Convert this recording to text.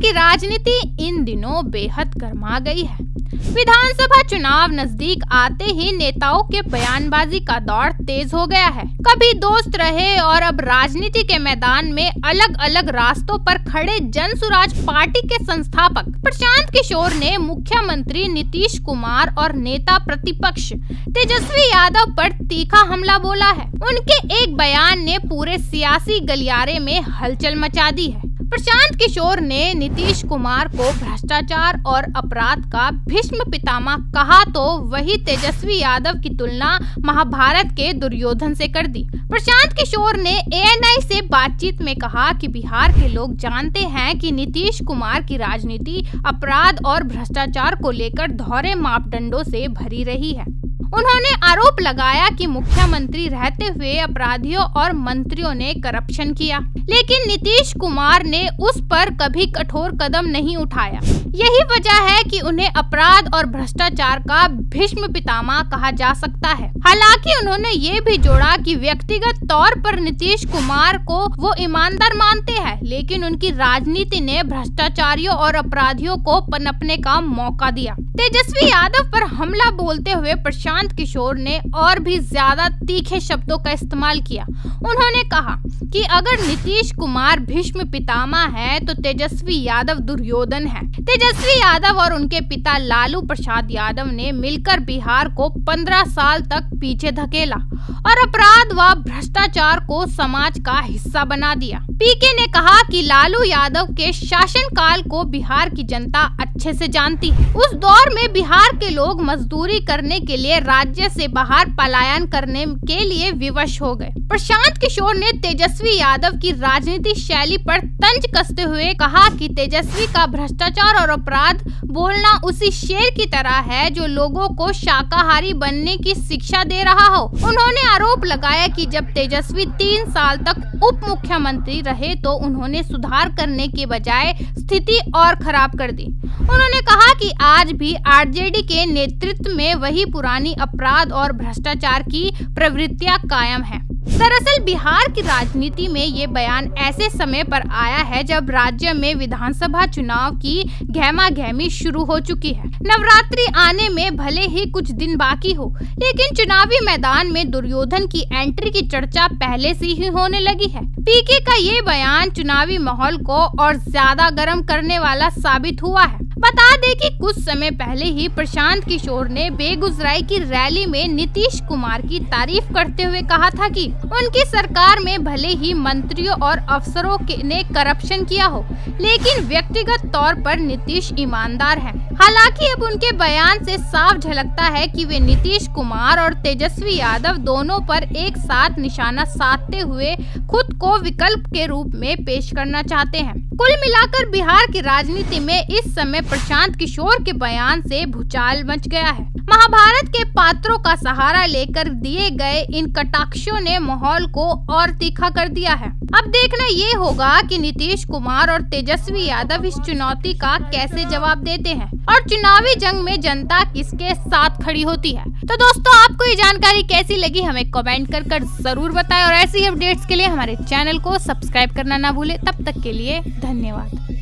की राजनीति इन दिनों बेहद गर्मा गई है। विधानसभा चुनाव नजदीक आते ही नेताओं के बयानबाजी का दौर तेज हो गया है। कभी दोस्त रहे और अब राजनीति के मैदान में अलग अलग रास्तों पर खड़े जन सुराज पार्टी के संस्थापक प्रशांत किशोर ने मुख्यमंत्री नीतीश कुमार और नेता प्रतिपक्ष तेजस्वी यादव पर तीखा हमला बोला है। उनके एक बयान ने पूरे सियासी गलियारे में हलचल मचा दी है। प्रशांत किशोर ने नीतीश कुमार को भ्रष्टाचार और अपराध का भीष्म पितामह कहा तो वही तेजस्वी यादव की तुलना महाभारत के दुर्योधन से कर दी। प्रशांत किशोर ने ANI से बातचीत में कहा कि बिहार के लोग जानते हैं कि नीतीश कुमार की राजनीति अपराध और भ्रष्टाचार को लेकर दोहरे मापदंडों से भरी रही है। उन्होंने आरोप लगाया कि मुख्यमंत्री रहते हुए अपराधियों और मंत्रियों ने करप्शन किया, लेकिन नीतीश कुमार ने उस पर कभी कठोर कदम नहीं उठाया। यही वजह है कि उन्हें अपराध और भ्रष्टाचार का भीष्म पितामह कहा जा सकता है। हालांकि उन्होंने ये भी जोड़ा कि व्यक्तिगत तौर पर नीतीश कुमार को वो ईमानदार मानते हैं, लेकिन उनकी राजनीति ने भ्रष्टाचारियों और अपराधियों को पनपने का मौका दिया। तेजस्वी यादव पर हमला बोलते हुए प्रशांत किशोर ने और भी ज्यादा तीखे शब्दों का इस्तेमाल किया। उन्होंने कहा कि अगर नीतीश कुमार भीष्म पितामह है तो तेजस्वी यादव दुर्योधन है। तेजस्वी यादव और उनके पिता लालू प्रसाद यादव ने मिलकर बिहार को 15 साल तक पीछे धकेला और अपराध व भ्रष्टाचार को समाज का हिस्सा बना दिया। पीके ने कहा कि लालू यादव के शासनकाल को बिहार की जनता अच्छे से जानती है। उस दौर में बिहार के लोग मजदूरी करने के लिए राज्य से बाहर पलायन करने के लिए विवश हो गए। प्रशांत किशोर ने तेजस्वी यादव की राजनीति शैली पर तंज कसते हुए कहा कि तेजस्वी का भ्रष्टाचार और अपराध बोलना उसी शेर की तरह है जो लोगों को शाकाहारी बनने की शिक्षा दे रहा हो। उन्होंने आरोप लगाया कि जब तेजस्वी 3 साल तक उप मुख्यमंत्री रहे तो उन्होंने सुधार करने के बजाय स्थिति और खराब कर दी। उन्होंने कहा कि आज भी RJD के नेतृत्व में वही पुरानी अपराध और भ्रष्टाचार की प्रवृत्तियां कायम है। दरअसल बिहार की राजनीति में ये बयान ऐसे समय पर आया है जब राज्य में विधानसभा चुनाव की गहमा-गहमी शुरू हो चुकी है। नवरात्रि आने में भले ही कुछ दिन बाकी हो, लेकिन चुनावी मैदान में दुर्योधन की एंट्री की चर्चा पहले से ही होने लगी है। पीके का ये बयान चुनावी माहौल को और ज्यादा गर्म करने वाला साबित हुआ है। बता दें कि कुछ समय पहले ही प्रशांत किशोर ने बेगूसराय की रैली में नीतीश कुमार की तारीफ करते हुए कहा था कि उनकी सरकार में भले ही मंत्रियों और अफसरों ने करप्शन किया हो, लेकिन व्यक्तिगत तौर पर नीतीश ईमानदार हैं। हालांकि अब उनके बयान से साफ झलकता है कि वे नीतीश कुमार और तेजस्वी यादव दोनों पर एक साथ निशाना साधते हुए खुद को विकल्प के रूप में पेश करना चाहते हैं। कुल मिलाकर बिहार की राजनीति में इस समय प्रशांत किशोर के बयान से भूचाल मच गया है। महाभारत के पात्रों का सहारा लेकर दिए गए इन कटाक्षों ने माहौल को और तीखा कर दिया है। अब देखना ये होगा कि नीतीश कुमार और तेजस्वी यादव इस चुनौती का कैसे जवाब देते हैं और चुनावी जंग में जनता किसके साथ खड़ी होती है। तो दोस्तों, आपको ये जानकारी कैसी लगी हमें कमेंट कर जरूर बताएं और ऐसी अपडेट्स के लिए हमारे चैनल को सब्सक्राइब करना ना भूलें। तब तक के लिए धन्यवाद।